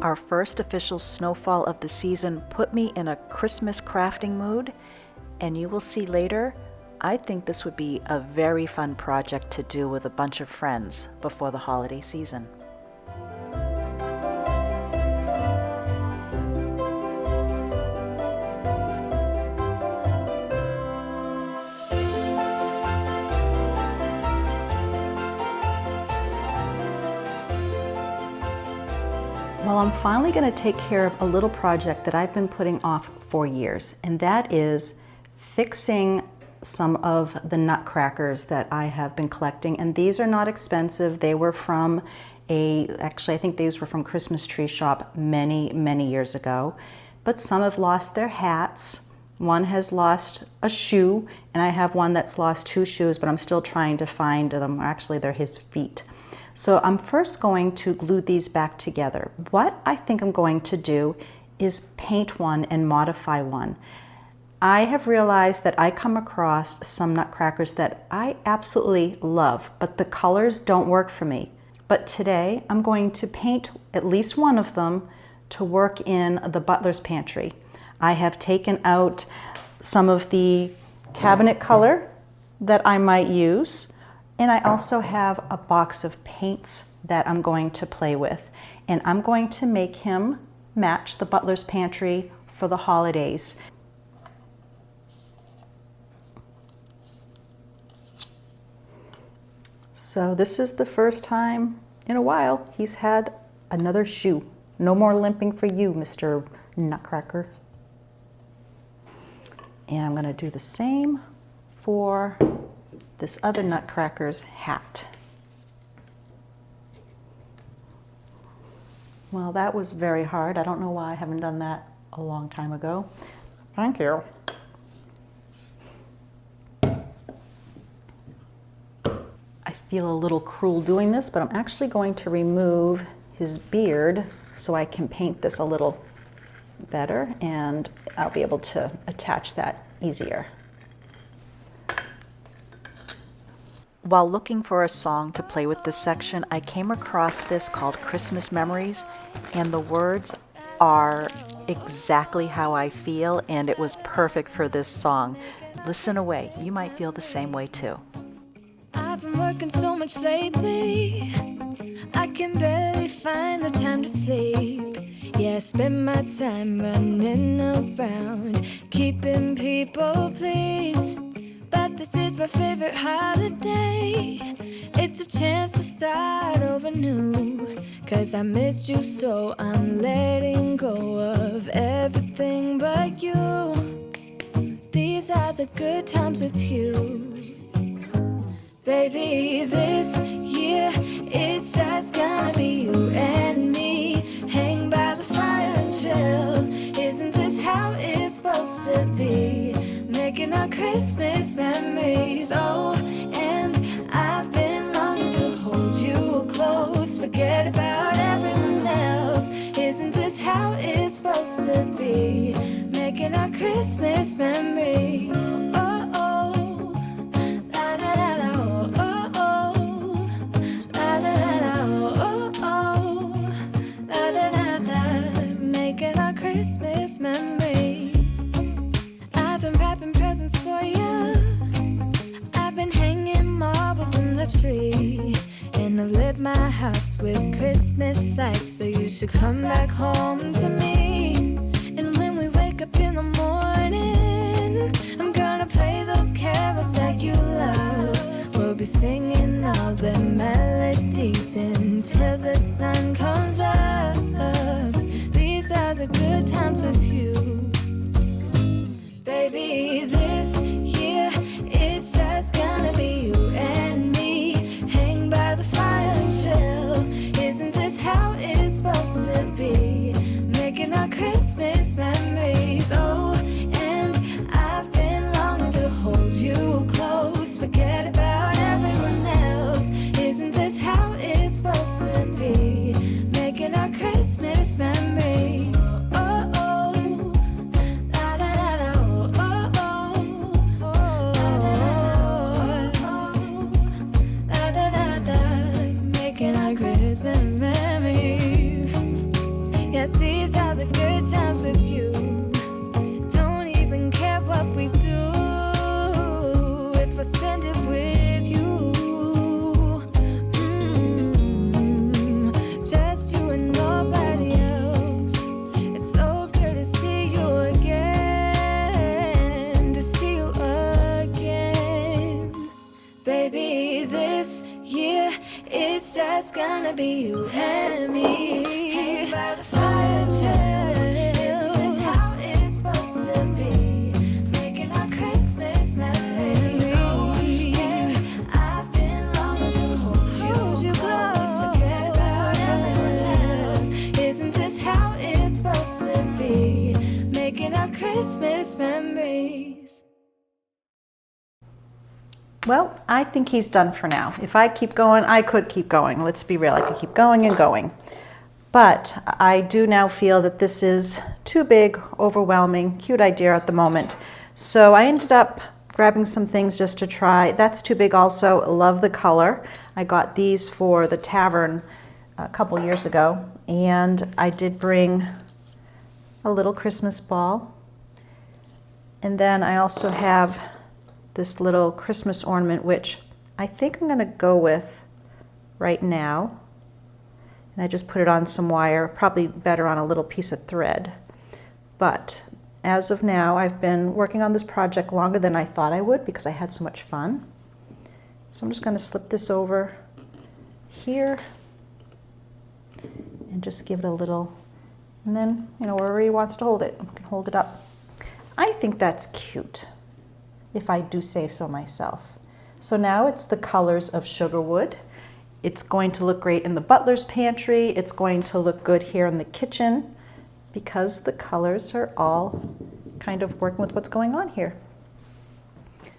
Our first official snowfall of the season put me in a Christmas crafting mood, and you will see later, I think this would be a very fun project to do with a bunch of friends before the holiday season. Well, I'm finally going to take care of a little project that I've been putting off for years, and that is fixing some of the nutcrackers that I have been collecting. And these are not expensive. They were from actually I think these were from Christmas Tree Shop many years ago. But some have lost their hats. One has lost a shoe, and I have one that's lost 2 shoes, but I'm still trying to find them. Actually, they're his feet. So I'm first going to glue these back together. What I think I'm going to do is paint one and modify one. I have realized that I come across some nutcrackers that I absolutely love, but the colors don't work for me. But today I'm going to paint at least one of them to work in the butler's pantry. I have taken out some of the cabinet color that I might use. And I also have a box of paints that I'm going to play with. And I'm going to make him match the butler's pantry for the holidays. So this is the first time in a while he's had another shoe. No more limping for you, Mr. Nutcracker. And I'm going to do the same for this other nutcracker's hat. Well, that was very hard. I don't know why I haven't done that a long time ago. Thank you. I feel a little cruel doing this, but I'm actually going to remove his beard so I can paint this a little better, and I'll be able to attach that easier. While looking for a song to play with this section, I came across this called Christmas Memories, and the words are exactly how I feel, and it was perfect for this song. Listen away, you might feel the same way too. I've been working so much lately, I can barely find the time to sleep. Yeah, I spend my time running around, keeping people pleased. But this is my favorite holiday. It's a chance to start over new. 'Cause I missed you, so I'm letting go of everything but you. These are the good times with you. Baby, this year it's just gonna be you and me. Hang by the fire and chill. Isn't this how it's supposed to be? Making our Christmas memories, oh, and I've been longing to hold you close. Forget about everyone else. Isn't this how it's supposed to be? Making our Christmas memories, oh, oh, la da da da, oh, oh, oh, la da da da, oh, oh, la da da da, making our Christmas memories. I've been wrapping presents for you. I've been hanging marbles in the tree. And I've lit my house with Christmas lights. So you should come back home to me. And when we wake up in the morning, I'm gonna play those carols that you love. We'll be singing all the melodies until the sun comes up. These are the good times with you. Baby, this year it's just gonna be you and me. Hang by the fire and chill. Isn't this how it's supposed to be? Making our Christmas memories, oh, and I've been longing to hold you close. Forget about everyone else. Isn't this how it's supposed to be? Making our Christmas memories, oh, oh, la da da da, oh, oh. gonna be you and me. Hanging by the fire and chill. Isn't this how it's supposed to be? Making our Christmas memories. Oh, yeah. I've been longing to hold you close. Forget about everyone else. Isn't this how it's supposed to be? Making our Christmas memories. Well, I think he's done for now. If I keep going, I could keep going. Let's be real, I could keep going and going. But I do now feel that this is too big, overwhelming, cute idea at the moment. So I ended up grabbing some things just to try. That's too big also. Love the color. I got these for the tavern a couple years ago. And I did bring a little Christmas ball. And then I also have this little Christmas ornament, which I think I'm gonna go with right now. And I just put it on some wire, probably better on a little piece of thread. But as of now, I've been working on this project longer than I thought I would because I had so much fun. So I'm just gonna slip this over here and just give it a little, and then, wherever he wants to hold it, you can hold it up. I think that's cute, if I do say so myself. So now it's the colors of sugarwood. It's going to look great in the butler's pantry. It's going to look good here in the kitchen because the colors are all kind of working with what's going on here.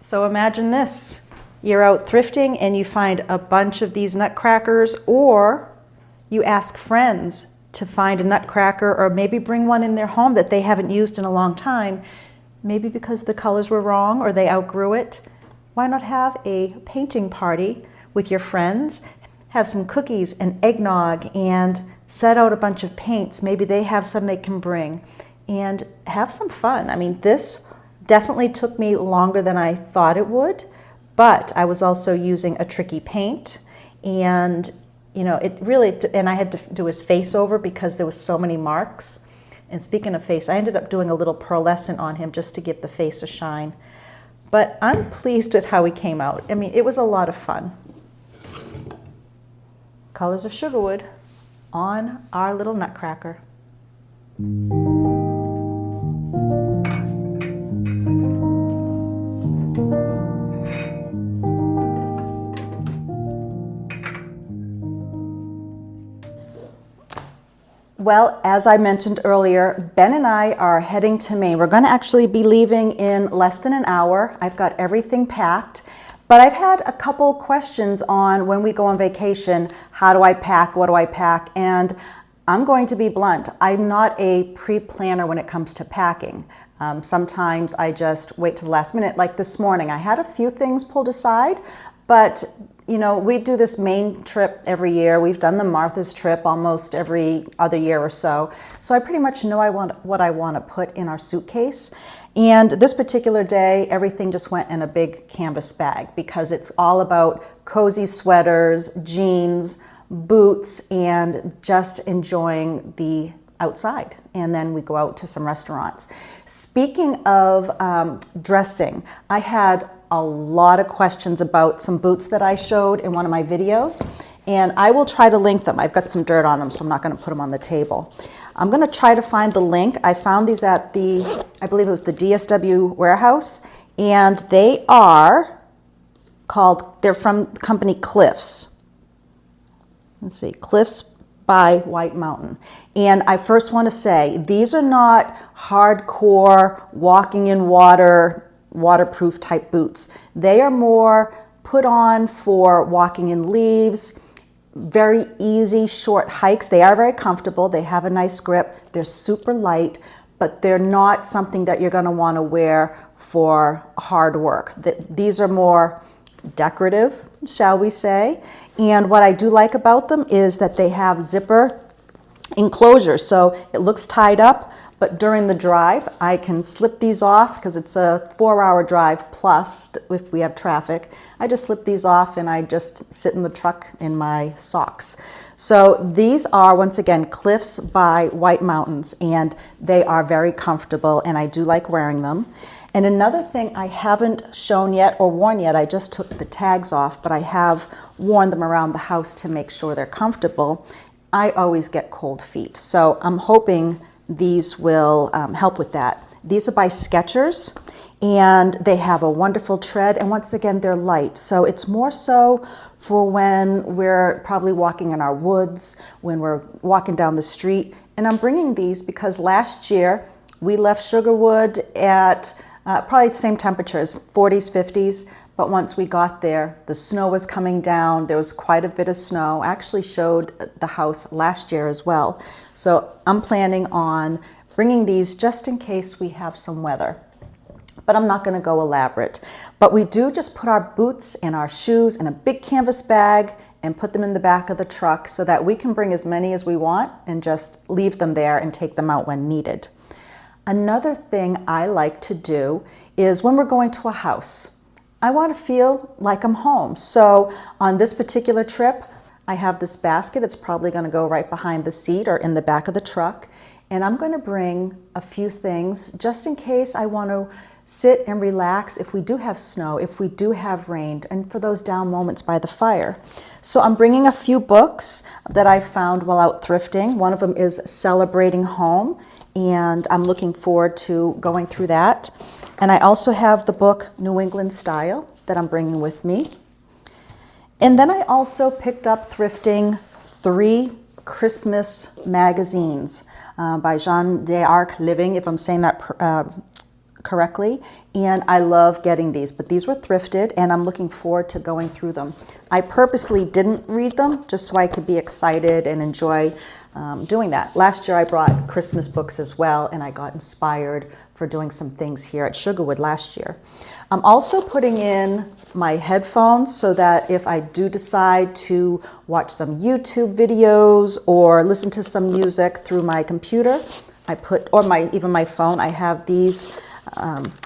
So imagine this. You're out thrifting and you find a bunch of these nutcrackers, or you ask friends to find a nutcracker, or maybe bring one in their home that they haven't used in a long time, maybe because the colors were wrong or they outgrew it. Why not have a painting party with your friends, have some cookies and eggnog, and set out a bunch of paints. Maybe they have some they can bring, and have some fun. I mean, this definitely took me longer than I thought it would, but I was also using a tricky paint, and it really, and I had to do his face over because there was so many marks. And speaking of face, I ended up doing a little pearlescent on him just to give the face a shine. But I'm pleased with how he came out. I mean, it was a lot of fun. Colors of sugarwood on our little nutcracker. Well, as I mentioned earlier, Ben and I are heading to Maine. We're going to actually be leaving in less than an hour. I've got everything packed, but I've had a couple questions on when we go on vacation, how do I pack, what do I pack? And I'm going to be blunt. I'm not a pre-planner when it comes to packing. Sometimes I just wait to the last minute. Like this morning, I had a few things pulled aside, but we do this Maine trip every year. We've done the Martha's trip almost every other year or so. So I pretty much know what I want to put in our suitcase. And this particular day, everything just went in a big canvas bag because it's all about cozy sweaters, jeans, boots, and just enjoying the outside. And then we go out to some restaurants. Speaking of dressing, I had a lot of questions about some boots that I showed in one of my videos, and I will try to link them. I've got some dirt on them, so I'm not going to put them on the table. I'm going to try to find the link. I found these at I believe it was the DSW warehouse, and they are they're from the company Cliffs. Let's see, Cliffs by White Mountain. And I first want to say, these are not hardcore walking in waterproof type boots. They are more put on for walking in leaves, very easy short hikes. They are very comfortable. They have a nice grip. They're super light, but they're not something that you're going to want to wear for hard work. These are more decorative, shall we say. And what I do like about them is that they have zipper enclosure, so it looks tied up, but during the drive I can slip these off because it's a 4-hour drive plus if we have traffic. I just slip these off and I just sit in the truck in my socks. So these are, once again, Cliffs by White Mountains, and they are very comfortable, and I do like wearing them. And another thing I haven't shown yet or worn yet, I just took the tags off, but I have worn them around the house to make sure they're comfortable. I always get cold feet, so I'm hoping these will help with that. These are by Skechers, and they have a wonderful tread, and once again, they're light. So it's more so for when we're probably walking in our woods, when we're walking down the street. And I'm bringing these because last year we left Sugarwood at probably the same temperatures, 40s, 50s. But once we got there, the snow was coming down. There was quite a bit of snow. I actually showed the house last year as well. So I'm planning on bringing these just in case we have some weather. But I'm not going to go elaborate. But we do just put our boots and our shoes in a big canvas bag and put them in the back of the truck so that we can bring as many as we want and just leave them there and take them out when needed. Another thing I like to do is when we're going to a house, I want to feel like I'm home. So on this particular trip, I have this basket. It's probably going to go right behind the seat or in the back of the truck. And I'm going to bring a few things just in case I want to sit and relax if we do have snow, if we do have rain, and for those down moments by the fire. So I'm bringing a few books that I found while out thrifting. One of them is Celebrating Home, and I'm looking forward to going through that. And I also have the book New England Style that I'm bringing with me. And then I also picked up thrifting 3 Christmas magazines by Jean d'Arc Living, if I'm saying that correctly. And I love getting these, but these were thrifted and I'm looking forward to going through them. I purposely didn't read them just so I could be excited and enjoy doing that. Last year I brought Christmas books as well, and I got inspired for doing some things here at Sugarwood last year. I'm also putting in my headphones so that if I do decide to watch some YouTube videos or listen to some music through my computer, even my phone, I have these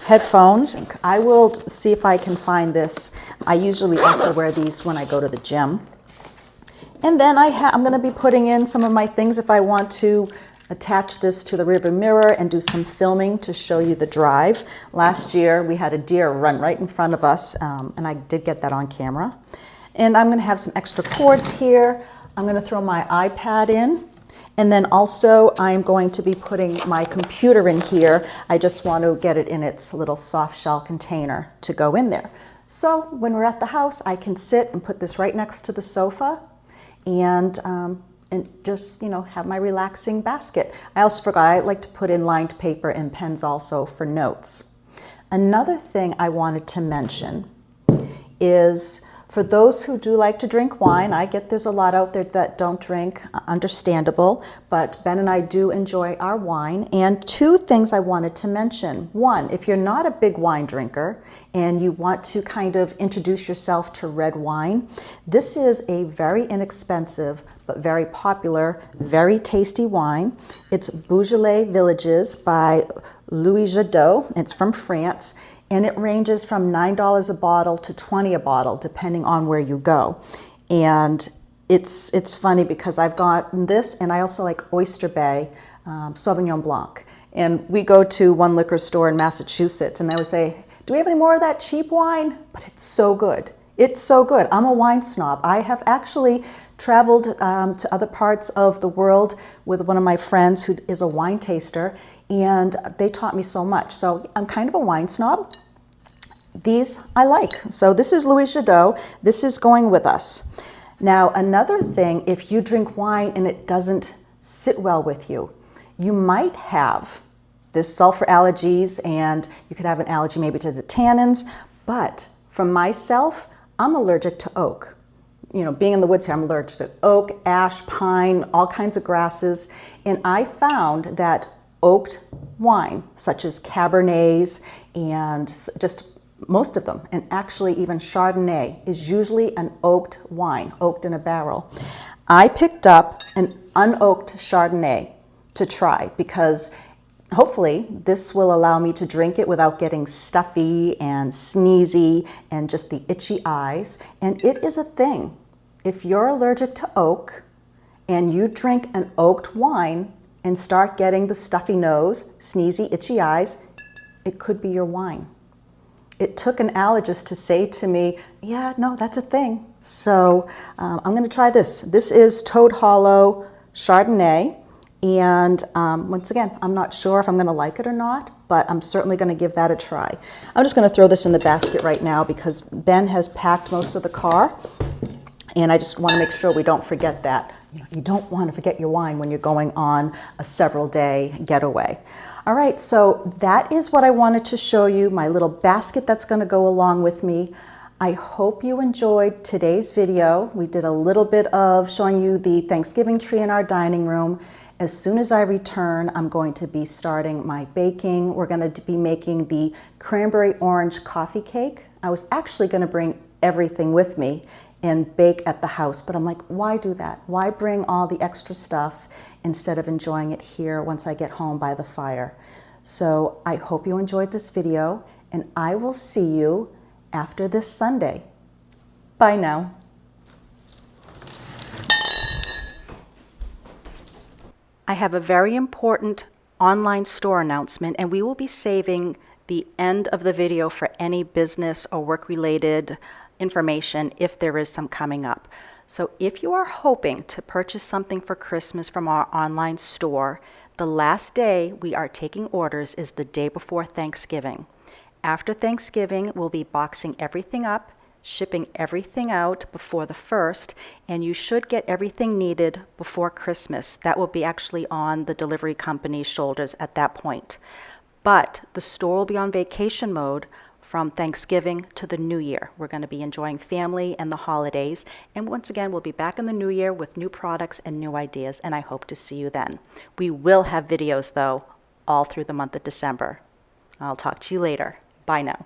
headphones. I will see if I can find this. I usually also wear these when I go to the gym. And then I'm going to be putting in some of my things if I want to attach this to the rearview mirror and do some filming to show you the drive. Last year we had a deer run right in front of us, and I did get that on camera. And I'm going to have some extra cords here. I'm going to throw my iPad in. And then also I'm going to be putting my computer in here. I just want to get it in its little soft shell container to go in there. So when we're at the house, I can sit and put this right next to the sofa and just, have my relaxing basket. I also forgot, I like to put in lined paper and pens also for notes. Another thing I wanted to mention is for those who do like to drink wine, I get there's a lot out there that don't drink, understandable, but Ben and I do enjoy our wine. And 2 things I wanted to mention. 1, if you're not a big wine drinker and you want to kind of introduce yourself to red wine, this is a very inexpensive but very popular, very tasty wine. It's Beaujolais Villages by Louis Jadot. It's from France. And it ranges from $9 a bottle to $20 a bottle, depending on where you go. And it's funny because I've gotten this, and I also like Oyster Bay Sauvignon Blanc. And we go to one liquor store in Massachusetts, and they would say, "Do we have any more of that cheap wine?" But it's so good. It's so good. I'm a wine snob. I have actually traveled to other parts of the world with one of my friends who is a wine taster, and they taught me so much. So I'm kind of a wine snob. These I like. So this is Louis Jadot. This is going with us. Now, another thing, if you drink wine and it doesn't sit well with you, you might have, there's sulfur allergies, and you could have an allergy maybe to the tannins, but for myself, I'm allergic to oak. Being in the woods here, I'm allergic to oak, ash, pine, all kinds of grasses, and I found that oaked wine, such as Cabernets and just most of them, and actually even Chardonnay, is usually an oaked wine, oaked in a barrel. I picked up an unoaked Chardonnay to try because hopefully this will allow me to drink it without getting stuffy and sneezy and just the itchy eyes. And it is a thing. If you're allergic to oak, and you drink an oaked wine and start getting the stuffy nose, sneezy, itchy eyes, it could be your wine. It took an allergist to say to me, yeah, no, that's a thing. So I'm going to try this. This is Toad Hollow Chardonnay. And once again, I'm not sure if I'm going to like it or not, but I'm certainly going to give that a try. I'm just going to throw this in the basket right now because Ben has packed most of the car. And I just want to make sure we don't forget that. You don't want to forget your wine when you're going on a several-day getaway. All right, so that is what I wanted to show you, my little basket that's going to go along with me. I hope you enjoyed today's video. We did a little bit of showing you the Thanksgiving tree in our dining room. As soon as I return, I'm going to be starting my baking. We're going to be making the cranberry orange coffee cake. I was actually going to bring everything with me and bake at the house, but I'm like, why do that? Why bring all the extra stuff instead of enjoying it here once I get home by the fire? So I hope you enjoyed this video, and I will see you after this Sunday. Bye now. I have a very important online store announcement, and we will be saving the end of the video for any business or work-related information if there is some coming up. So if you are hoping to purchase something for Christmas from our online store, the last day we are taking orders is the day before Thanksgiving. After Thanksgiving, we'll be boxing everything up, shipping everything out before the 1st, and you should get everything needed before Christmas. That will be actually on the delivery company's shoulders at that point. But the store will be on vacation mode from Thanksgiving to the New Year. We're going to be enjoying family and the holidays. And once again, we'll be back in the New Year with new products and new ideas, and I hope to see you then. We will have videos, though, all through the month of December. I'll talk to you later. Bye now.